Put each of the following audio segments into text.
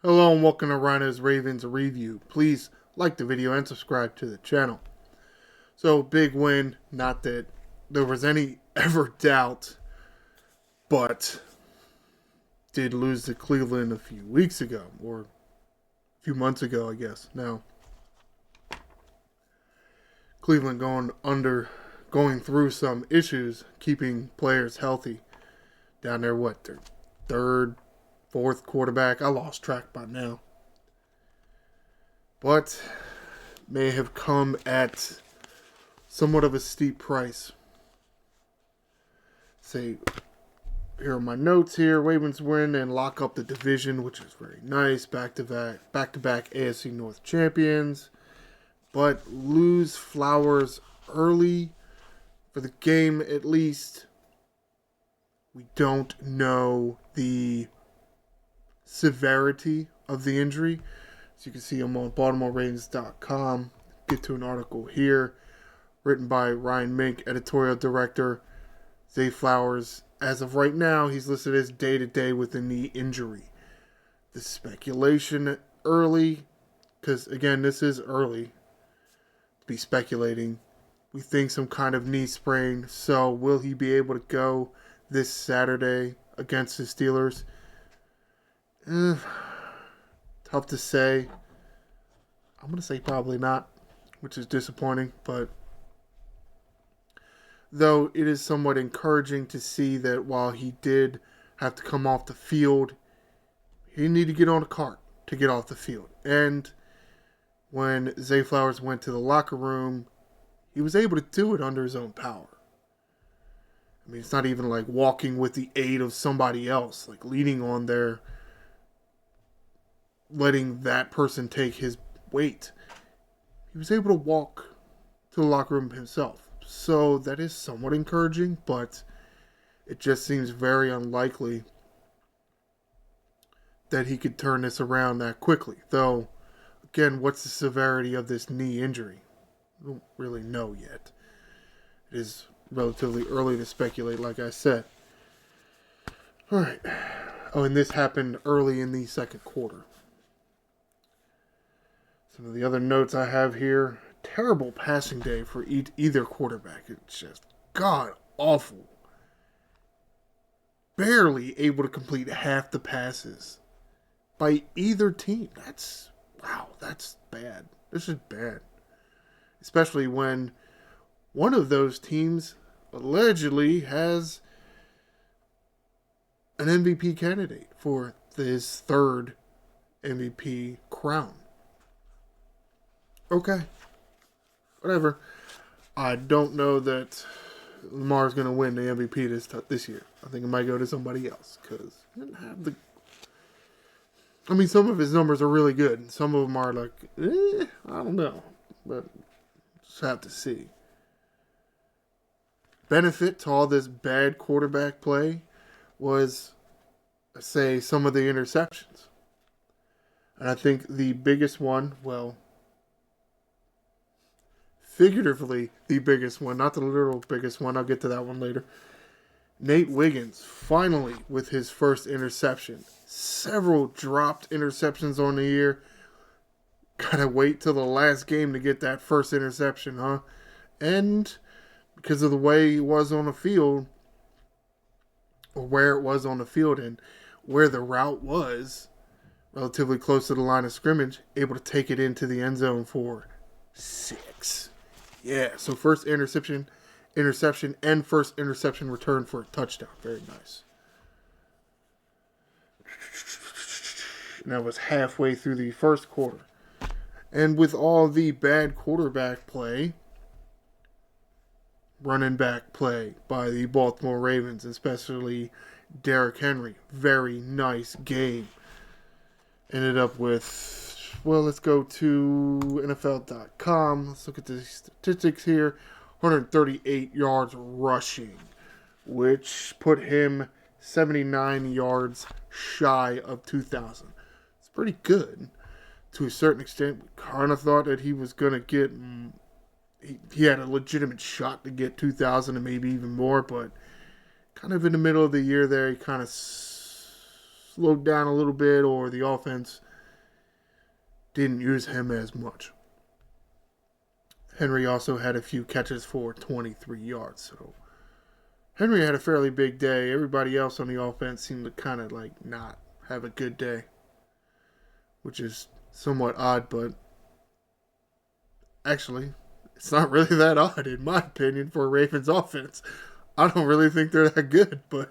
Hello and welcome to Ryno's Ravens Review. Please like the video and subscribe to the channel. So, big win. Not that there was any ever doubt, but did lose to Cleveland a few weeks ago, or a few months ago, I guess. Now, Cleveland going through some issues keeping players healthy. Down there, their third, fourth quarterback? I lost track by now. But may have come at somewhat of a steep price. Say, here are my notes here. Ravens win and lock up the division, which is very nice. Back-to-back AFC North champions. But lose Flowers early for the game at least. We don't know the severity of the injury. As you can see, I'm on BaltimoreRavens.com. Get to an article here written by Ryan Mink, editorial director. Zay Flowers, as of right now, he's listed as day-to-day with a knee injury. The speculation early, because again, this is early to be speculating. We think some kind of knee sprain. So will he be able to go this Saturday against the Steelers? Tough to say. I'm going to say probably not, which is disappointing. But though it is somewhat encouraging to see that while he did have to come off the field, he needed to get on a cart to get off the field. And when Zay Flowers went to the locker room, he was able to do it under his own power. I mean, it's not even like walking with the aid of somebody else, like leaning on their, letting that person take his weight. He was able to walk to the locker room himself. So that is somewhat encouraging, but it just seems very unlikely that he could turn this around that quickly. Though, again, what's the severity of this knee injury? We don't really know yet. It is relatively early to speculate, like I said. Alright. Oh, and this happened early in the second quarter. Some of the other notes I have here. Terrible passing day for either quarterback. It's just god awful. Barely able to complete half the passes by either team. That's bad. This is bad. Especially when one of those teams allegedly has an MVP candidate for his third MVP crown. Okay. Whatever. I don't know that Lamar's going to win the MVP this year. I think it might go to somebody else because he didn't have the. I mean, some of his numbers are really good. Some of them are like, I don't know. But just have to see. Benefit to all this bad quarterback play was, say, some of the interceptions. And I think the biggest one, well, figuratively the biggest one, not the literal biggest one. I'll get to that one later. Nate Wiggins, finally, with his first interception. Several dropped interceptions on the year. Gotta wait till the last game to get that first interception, huh? And because of the way he was on the field, or where it was on the field, and where the route was, relatively close to the line of scrimmage, able to take it into the end zone for 6. Yeah, so first interception, and first interception return for a touchdown. Very nice. And that was halfway through the first quarter. And with all the bad quarterback play, running back play by the Baltimore Ravens, especially Derrick Henry, very nice game. Ended up with, well, let's go to NFL.com. Let's look at the statistics here. 138 yards rushing, which put him 79 yards shy of 2,000. It's pretty good. To a certain extent, we kind of thought that he was going to get, he had a legitimate shot to get 2,000 and maybe even more, but kind of in the middle of the year there, he kind of slowed down a little bit, or the offense didn't use him as much. Henry also had a few catches for 23 yards. So Henry had a fairly big day. Everybody else on the offense seemed to kind of like not have a good day, which is somewhat odd, but actually, it's not really that odd, in my opinion, for a Ravens offense. I don't really think they're that good, but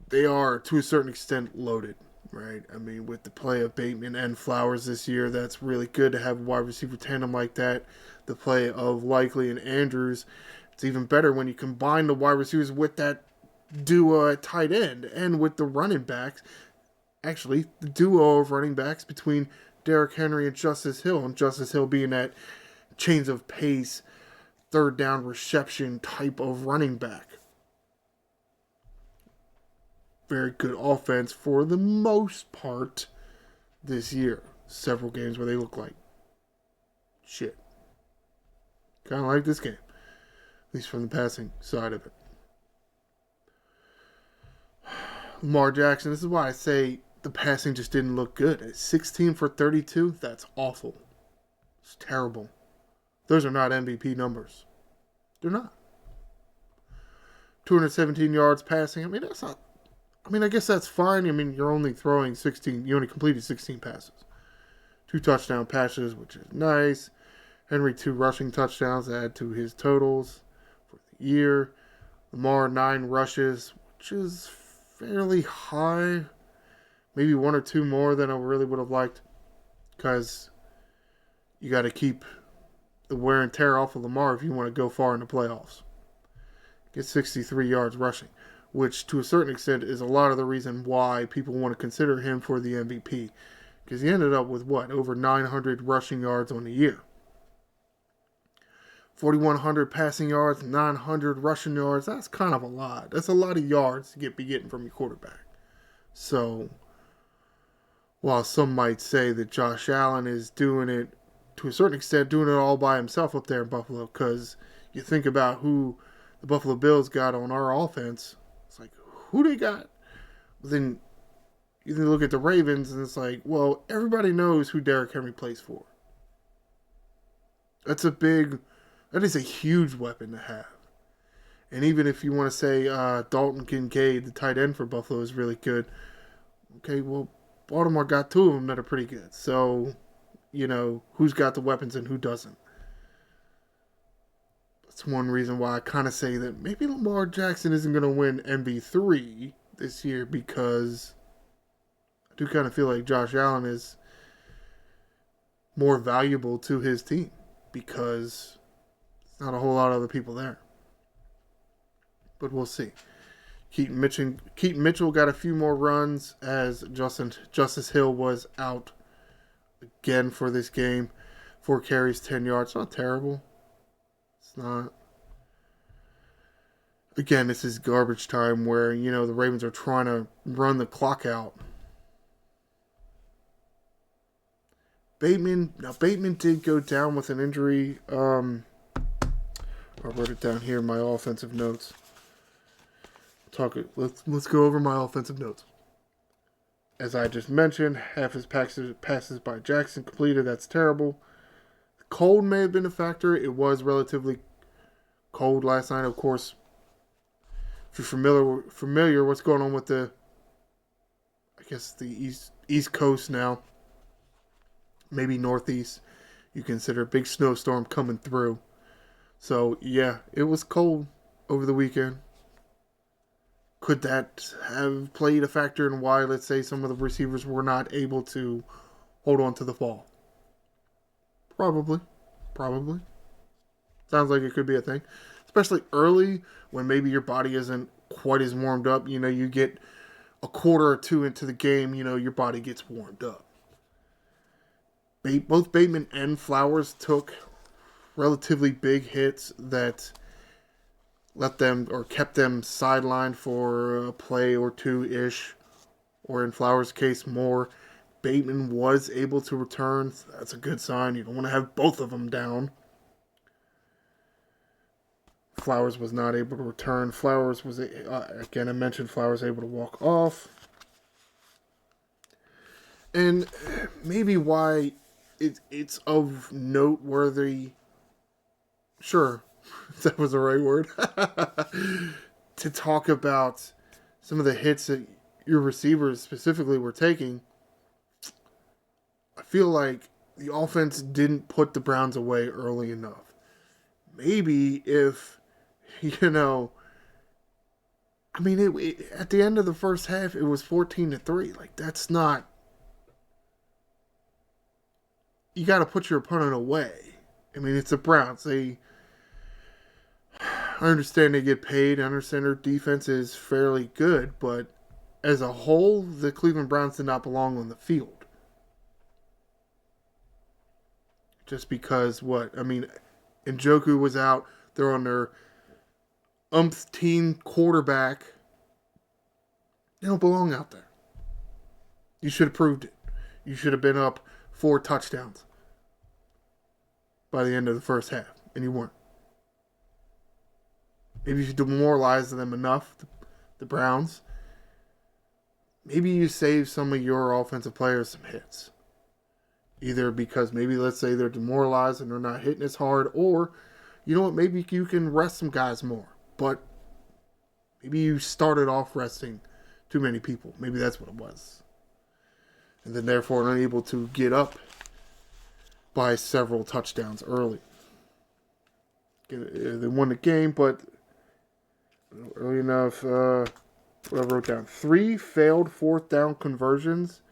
they are, to a certain extent, loaded, right? I mean, with the play of Bateman and Flowers this year, that's really good to have a wide receiver tandem like that. The play of Likely and Andrews, it's even better when you combine the wide receivers with that duo at tight end and with the running backs. Actually, the duo of running backs between Derrick Henry and Justice Hill, and Justice Hill being that change of pace, third down reception type of running back. Very good offense for the most part this year. Several games where they look like shit. Kind of like this game, at least from the passing side of it. Lamar Jackson, this is why I say the passing just didn't look good. At 16 for 32, that's awful. It's terrible. Those are not MVP numbers. They're not. 217 yards passing. I mean, that's not. I mean, I guess that's fine. I mean, you're only throwing 16. You only completed 16 passes. 2 touchdown passes, which is nice. Henry 2 rushing touchdowns to add to his totals for the year. Lamar 9 rushes, which is fairly high. Maybe 1 or 2 more than I really would have liked, because you got to keep the wear and tear off of Lamar if you want to go far in the playoffs. Get 63 yards rushing, which to a certain extent is a lot of the reason why people want to consider him for the MVP, because he ended up with over 900 rushing yards on the year. 4,100 passing yards, 900 rushing yards. That's kind of a lot. That's a lot of yards to be getting from your quarterback. So, while some might say that Josh Allen is doing it, to a certain extent, doing it all by himself up there in Buffalo, because you think about who the Buffalo Bills got on our offense, it's like, who they got? Then you look at the Ravens, and it's like, well, everybody knows who Derrick Henry plays for. That is a huge weapon to have. And even if you want to say Dalton Kincaid, the tight end for Buffalo, is really good, okay, well, Baltimore got 2 of them that are pretty good. So, who's got the weapons and who doesn't? That's one reason why I kind of say that maybe Lamar Jackson isn't going to win MV3 this year, because I do kind of feel like Josh Allen is more valuable to his team, because there's not a whole lot of other people there. But we'll see. Keaton Mitchell got a few more runs as Justice Hill was out again for this game. 4 carries, 10 yards. Not terrible. It's not. Again, this is garbage time where, the Ravens are trying to run the clock out. Bateman did go down with an injury. I wrote it down here in my offensive notes. Let's go over my offensive notes. As I just mentioned, half his passes by Jackson completed. That's terrible. Cold may have been a factor. It was relatively cold last night. Of course, if you're familiar what's going on with the East Coast now, maybe Northeast, you consider a big snowstorm coming through. So, yeah, it was cold over the weekend. Could that have played a factor in why, let's say, some of the receivers were not able to hold on to the ball? Probably. Sounds like it could be a thing. Especially early, when maybe your body isn't quite as warmed up. You get a quarter or 2 into the game, your body gets warmed up. Both Bateman and Flowers took relatively big hits that kept them sidelined for a play or 2-ish, or in Flowers' case more. Bateman was able to return. That's a good sign. You don't want to have both of them down. Flowers was not able to return. Flowers was, again, I mentioned Flowers able to walk off. And maybe why it's of noteworthy, sure, that was the right word, to talk about some of the hits that your receivers specifically were taking. I feel like the offense didn't put the Browns away early enough. Maybe if, you know, I mean, at the end of the first half, it was 14-3. Like, that's not. You got to put your opponent away. I mean, it's the Browns. I understand they get paid. I understand their defense is fairly good, but as a whole, the Cleveland Browns did not belong on the field. Just because what? I mean, Njoku was out. They're on their umpteen quarterback. They don't belong out there. You should have proved it. You should have been up 4 touchdowns by the end of the first half, and you weren't. Maybe you demoralized them enough, the Browns. Maybe you save some of your offensive players some hits. Either because maybe, let's say, they're demoralized and they're not hitting as hard, or, you know what, maybe you can rest some guys more. But maybe you started off resting too many people. Maybe that's what it was. And then therefore unable to get up by several touchdowns early. They won the game, but early enough, what I wrote down, 3 failed 4th down conversions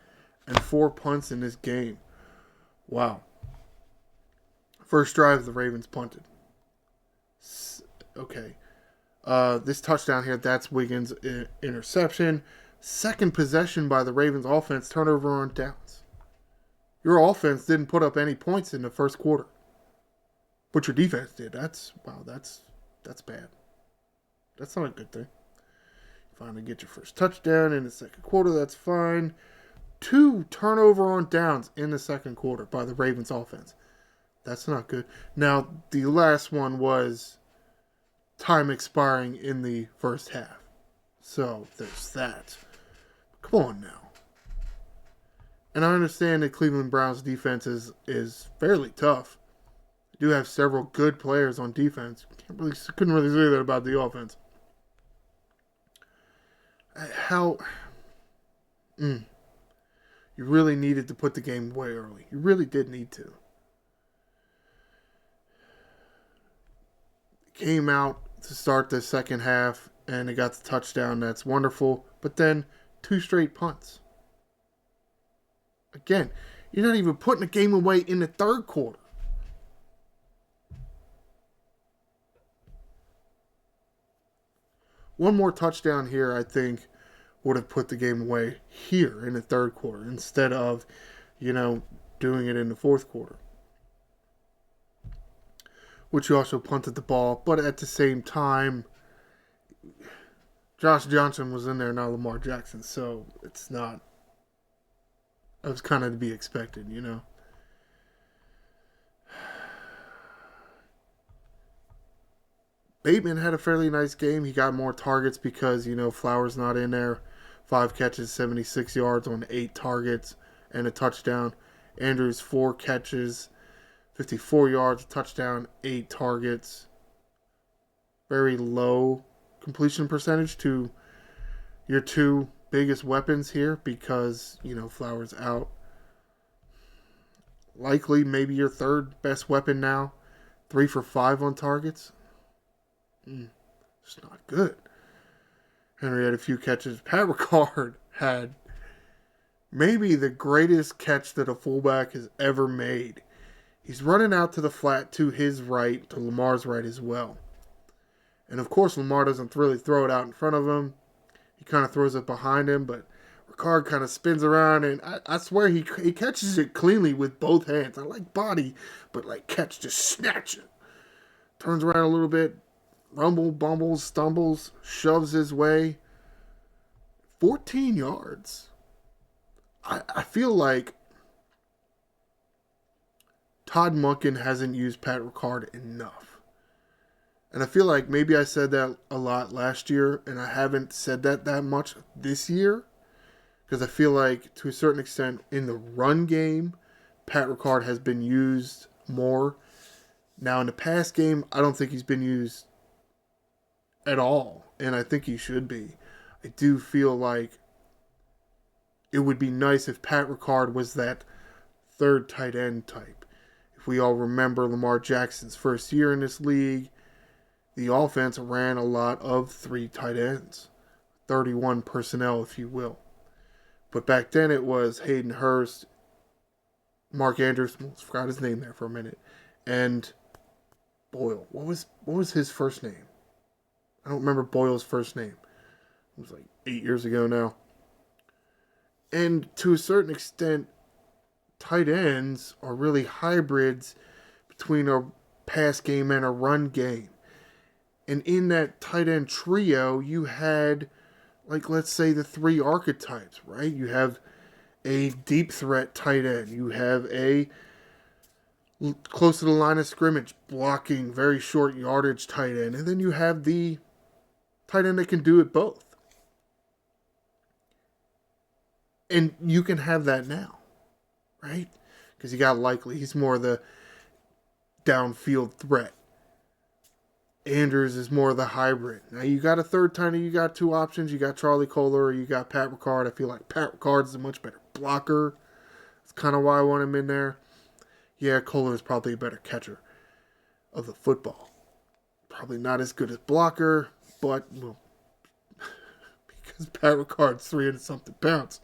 and 4 punts in this game. Wow. First drive, the Ravens punted. Okay. This touchdown here, that's Wiggins' interception. Second possession by the Ravens offense, turnover on downs. Your offense didn't put up any points in the first quarter, but your defense did. That's bad. That's not a good thing. Finally get your first touchdown in the second quarter, that's fine. 2 turnover on downs in the second quarter by the Ravens offense. That's not good. Now, the last one was time expiring in the first half. So, there's that. Come on now. And I understand that Cleveland Browns defense is fairly tough. They do have several good players on defense. Couldn't really say that about the offense. You really needed to put the game way early. You really did need to. Came out to start the second half, and they got the touchdown. That's wonderful. But then 2 straight punts. Again, you're not even putting the game away in the third quarter. One more touchdown here, I think, would have put the game away here in the third quarter instead of, doing it in the fourth quarter. Which you also punted the ball, but at the same time, Josh Johnson was in there, not Lamar Jackson, so it's not. It was kind of to be expected, Bateman had a fairly nice game. He got more targets because, Flowers not in there. 5 catches, 76 yards on 8 targets, and a touchdown. Andrews, 4 catches, 54 yards, a touchdown, 8 targets. Very low completion percentage to your 2 biggest weapons here because, Flowers out. Likely maybe your 3rd best weapon now. 3 for 5 on targets. It's not good. Henry had a few catches. Pat Ricard had maybe the greatest catch that a fullback has ever made. He's running out to the flat to his right, to Lamar's right as well. And of course, Lamar doesn't really throw it out in front of him. He kind of throws it behind him, but Ricard kind of spins around, and I swear he catches it cleanly with both hands. I like body, but catch, just snatch it. Turns around a little bit, rumble, bumbles, stumbles, shoves his way. 14 yards. I feel like Todd Monken hasn't used Pat Ricard enough. And I feel like maybe I said that a lot last year, and I haven't said that much this year. Because I feel like, to a certain extent, in the run game, Pat Ricard has been used more. Now, in the pass game, I don't think he's been used at all. And I think he should be. I do feel like it would be nice if Pat Ricard was that third tight end type. If we all remember Lamar Jackson's first year in this league, the offense ran a lot of 3 tight ends. 31 personnel, if you will. But back then it was Hayden Hurst, Mark Andrews, forgot his name there for a minute, and Boyle. What was his first name? I don't remember Boyle's first name. It was like 8 years ago now. And to a certain extent, tight ends are really hybrids between a pass game and a run game. And in that tight end trio, you had, like, let's say the 3 archetypes, right? You have a deep threat tight end. You have a close to the line of scrimmage, blocking, very short yardage tight end. And then you have the tight end that can do it both. And you can have that now, right? Because you got Likely. He's more the downfield threat. Andrews is more of the hybrid. Now you got a third tight end. You got 2 options. You got Charlie Kohler or you got Pat Ricard. I feel like Pat Ricard is a much better blocker. That's kind of why I want him in there. Yeah, Kohler is probably a better catcher of the football. Probably not as good as blocker, but, well, because Pat Ricard's 300-something pounds.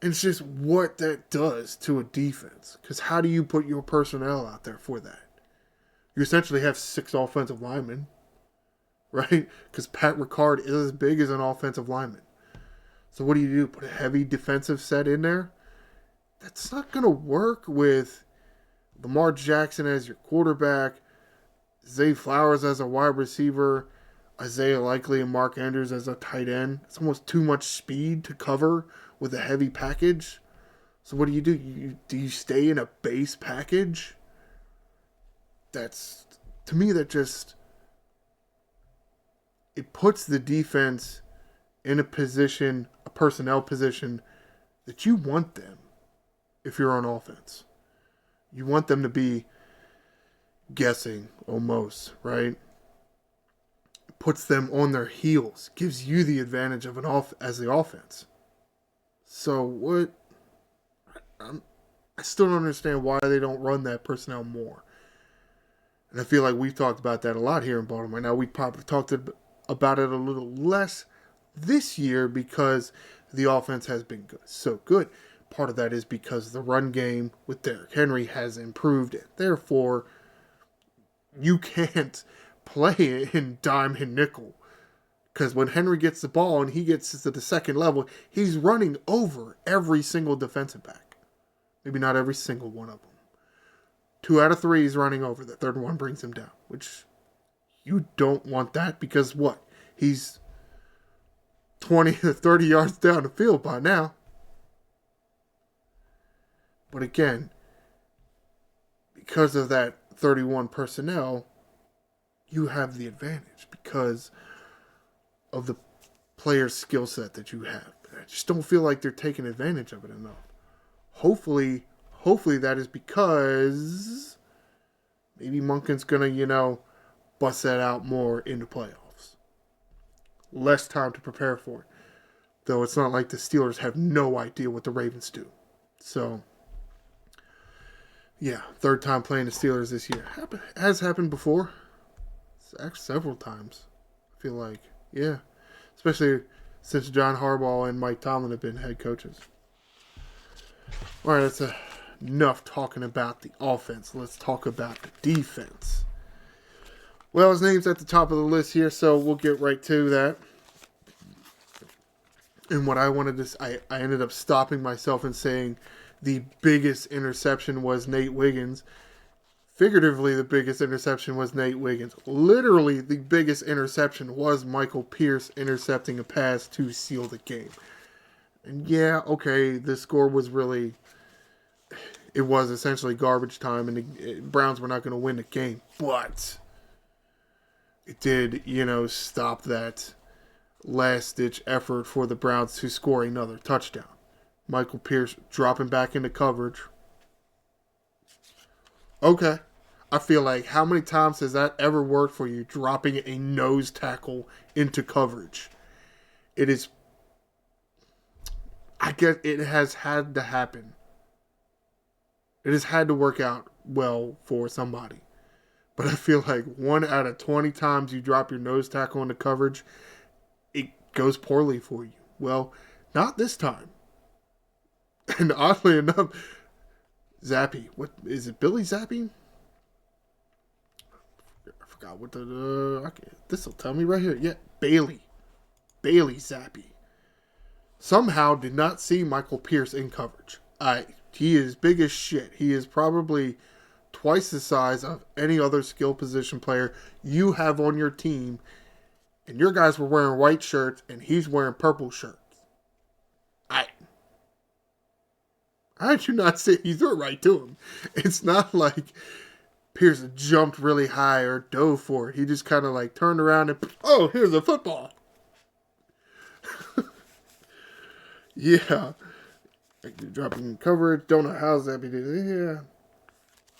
And it's just what that does to a defense. Because how do you put your personnel out there for that? You essentially have 6 offensive linemen, right? Because Pat Ricard is as big as an offensive lineman. So what do? Put a heavy defensive set in there? That's not going to work with Lamar Jackson as your quarterback, Zay Flowers as a wide receiver, Isaiah Likely and Mark Andrews as a tight end. It's almost too much speed to cover with a heavy package. So what do? Do you stay in a base package? That's, to me, that just, it puts the defense in a position, a personnel position, that you want them if you're on offense. You want them to be guessing almost, right? It puts them on their heels, gives you the advantage of as the offense. So what? I still don't understand why they don't run that personnel more. And I feel like we've talked about that a lot here in Baltimore. Now, we probably talked about it a little less this year because the offense has been good, so good. Part of that is because the run game with Derrick Henry has improved. And therefore, you can't play it in dime and nickel. Because when Henry gets the ball and he gets to the second level, he's running over every single defensive back. Maybe not every single one of them. 2 out of 3 is running over. The third one brings him down, which you don't want that because what? He's 20 to 30 yards down the field by now. But again, because of that 31 personnel, you have the advantage because of the player's skill set that you have. I just don't feel like they're taking advantage of it enough. Hopefully that is because maybe Monken's going to, bust that out more in the playoffs. Less time to prepare for it. Though it's not like the Steelers have no idea what the Ravens do. So, yeah, third time playing the Steelers this year. Has happened before. It's actually several times. I feel like, yeah. Especially since John Harbaugh and Mike Tomlin have been head coaches. All right, that's enough talking about the offense. Let's talk about the defense. Well, his name's at the top of the list here, so we'll get right to that. And what I wanted to, I ended up stopping myself and saying the biggest interception was Nate Wiggins. Figuratively, the biggest interception was Nate Wiggins. Literally, the biggest interception was Michael Pierce intercepting a pass to seal the game. And yeah, okay, the score was really, it was essentially garbage time, and the Browns were not going to win the game. But it did, stop that last-ditch effort for the Browns to score another touchdown. Michael Pierce dropping back into coverage. Okay. I feel like how many times has that ever worked for you, dropping a nose tackle into coverage? It is... I guess it has had to happen. It has had to work out well for somebody. But I feel like 1 out of 20 times you drop your nose tackle into coverage, it goes poorly for you. Well, not this time. And oddly enough, Zappe. What is it? Billy Zappe? I forgot what the... this will tell me right here. Yeah, Bailey Zappe. Somehow did not see Michael Pierce in coverage. He is big as shit. He is probably twice the size of any other skill position player you have on your team. And your guys were wearing white shirts and he's wearing purple shirts. How did you not see? You threw it right to him. It's not like Pierce jumped really high or dove for it. He just kind of like turned around and, oh, here's a football. Yeah. Dropping coverage. Don't know how Zappe did it. Yeah.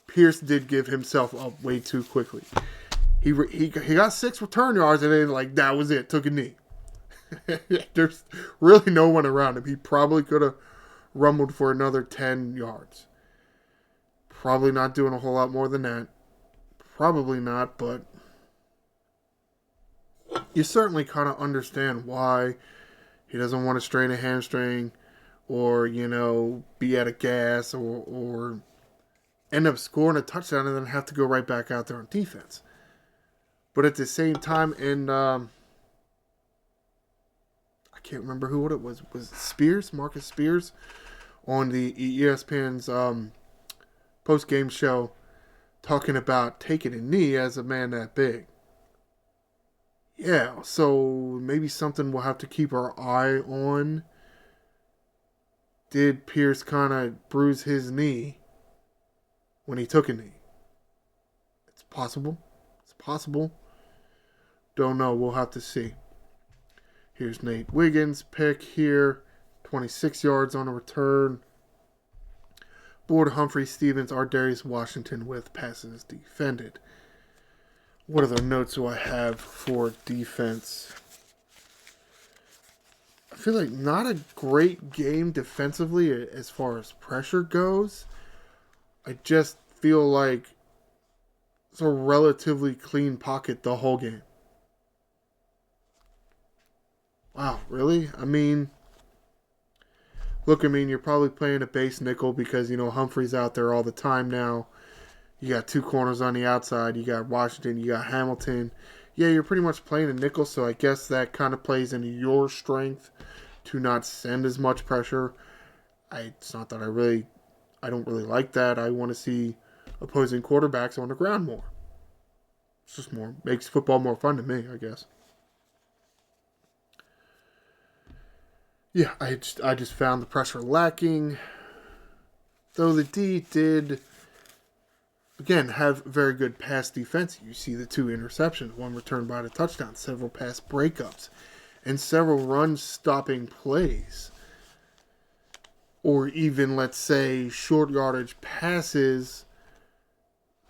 Pierce did give himself up way too quickly. He got 6 return yards and then like that was it. Took a knee. There's really no one around him. He probably could have rumbled for another 10 yards. Probably not doing a whole lot more than that. Probably not, but you certainly kind of understand why he doesn't want to strain a hamstring or, be out of gas or end up scoring a touchdown and then have to go right back out there on defense. But at the same time, I can't remember who it was. Was it Spears? Marcus Spears? On the ESPN's post-game show talking about taking a knee as a man that big. Yeah, so maybe something we'll have to keep our eye on. Did Pierce kind of bruise his knee when he took a knee? It's possible. It's possible. Don't know. We'll have to see. Here's Nate Wiggins' pick here. 26 yards on a return. Board Humphrey, Stevens, Darius Washington with passes defended. What other notes do I have for defense? I feel like not a great game defensively as far as pressure goes. I just feel like it's a relatively clean pocket the whole game. Wow, really? Look, you're probably playing a base nickel because, Humphrey's out there all the time now. You got 2 corners on the outside. You got Washington. You got Hamilton. Yeah, you're pretty much playing a nickel, so I guess that kind of plays into your strength to not send as much pressure. It's not that I don't really like that. I want to see opposing quarterbacks on the ground more. It's just makes football more fun to me, I guess. Yeah, I just found the pressure lacking. Though the D did, again, have very good pass defense. You see the 2 interceptions, 1 returned by the touchdown, several pass breakups, and several run-stopping plays. Or even, let's say, short yardage passes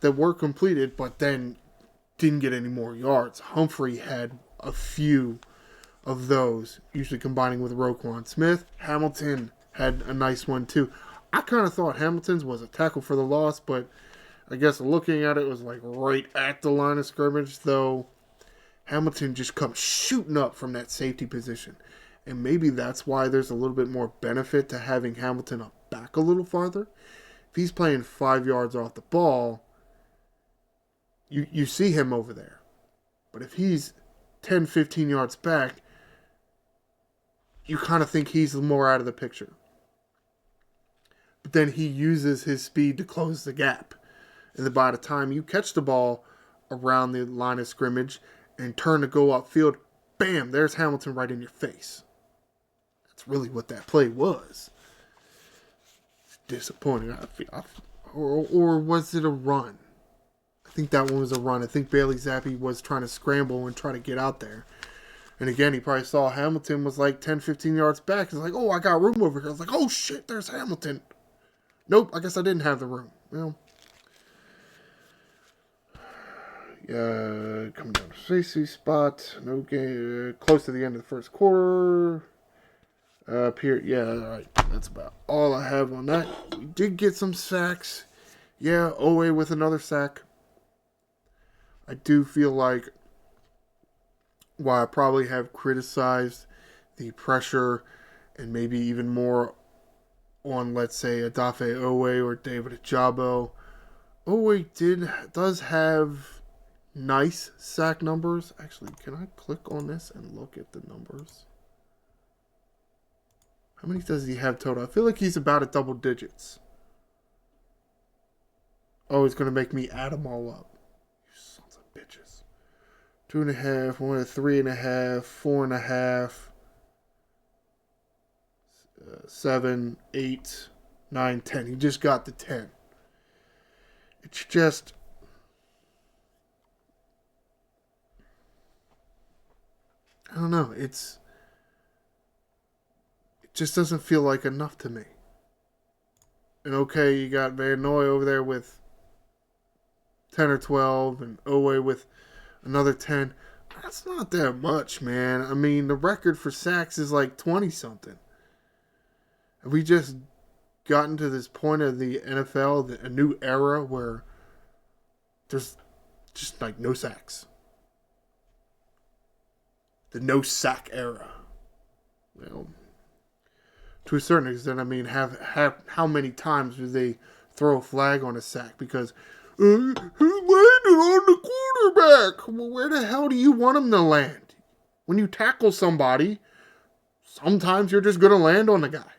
that were completed, but then didn't get any more yards. Humphrey had a few of those, usually combining with Roquan Smith. Hamilton had a nice one too. I kind of thought Hamilton's was a tackle for the loss, but I guess looking at it was like right at the line of scrimmage, though Hamilton just comes shooting up from that safety position. And maybe that's why there's a little bit more benefit to having Hamilton up back a little farther. If he's playing 5 yards off the ball, you see him over there. But if he's 10, 15 yards back, you kind of think he's more out of the picture. But then he uses his speed to close the gap. And then by the time you catch the ball around the line of scrimmage and turn to go upfield, bam, there's Hamilton right in your face. That's really what that play was. It's disappointing. Or was it a run? I think that one was a run. I think Bailey Zappe was trying to scramble and try to get out there. And again, he probably saw Hamilton was like 10, 15 yards back. He's like, oh, I got room over here. I was like, oh, shit, there's Hamilton. Nope, I guess I didn't have the room. Well, coming down to safety spot. No game. Close to the end of the first quarter. Here, yeah, all right. That's about all I have on that. We did get some sacks. Yeah, Owe with another sack. I do feel like while I probably have criticized the pressure and maybe even more on, let's say, Odafe Owe or David Ajabo, Owe does have nice sack numbers. Actually, can I click on this and look at the numbers? How many does he have total? I feel like he's about at double digits. Oh, he's going to make me add them all up. You sons of bitches. 2.5, 3.5, 4.5, 7, 8, 9, 10. He just got the 10. It's just... I don't know. It just doesn't feel like enough to me. And okay, you got Van Noy over there with 10 or 12, and Owe with another 10. That's not that much, man. I mean, the record for sacks is like 20-something. Have we just gotten to this point of the NFL, a new era where there's just like no sacks? The no sack era. Well, to a certain extent, I mean, how many times do they throw a flag on a sack because he landed on the quarterback? Well, where the hell do you want him to land? When you tackle somebody, sometimes you're just going to land on the guy.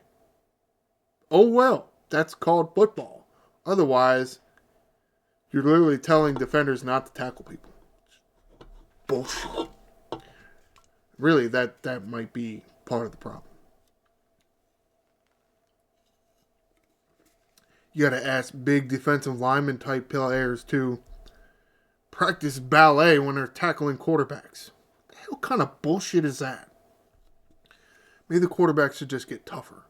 Oh well, that's called football. Otherwise, you're literally telling defenders not to tackle people. Bullshit. Really, that might be part of the problem. You got to ask big defensive lineman type players to practice ballet when they're tackling quarterbacks. What kind of bullshit is that? Maybe the quarterbacks should just get tougher.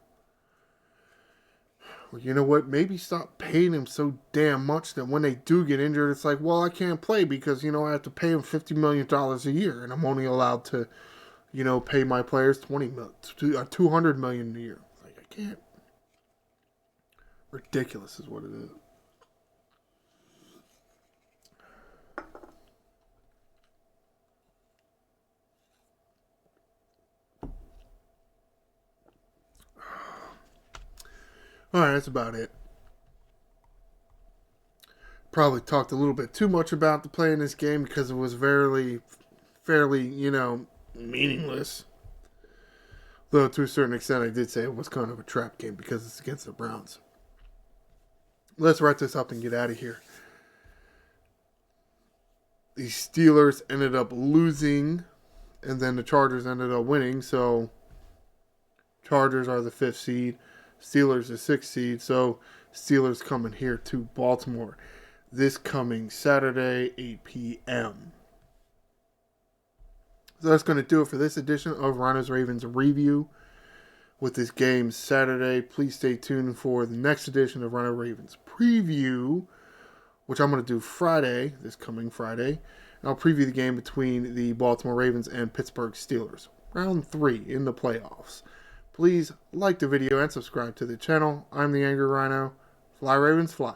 Or you know what? Maybe stop paying them so damn much that when they do get injured, it's like, well, I can't play because, I have to pay them $50 million a year and I'm only allowed to, pay my players $200 million a year. Like, I can't. Ridiculous is what it is. Alright, that's about it. Probably talked a little bit too much about the play in this game because it was fairly, meaningless. Though to a certain extent I did say it was kind of a trap game because it's against the Browns. Let's wrap this up and get out of here. The Steelers ended up losing, and then the Chargers ended up winning. So, Chargers are the 5th seed. Steelers the 6th seed. So, Steelers coming here to Baltimore this coming Saturday, 8 p.m. So, that's going to do it for this edition of Ryno's Ravens Review. With this game Saturday, please stay tuned for the next edition of Ryno Ravens Preview, which I'm going to do Friday, this coming Friday. And I'll preview the game between the Baltimore Ravens and Pittsburgh Steelers. Round 3 in the playoffs. Please like the video and subscribe to the channel. I'm the Angry Ryno. Fly Ravens, fly.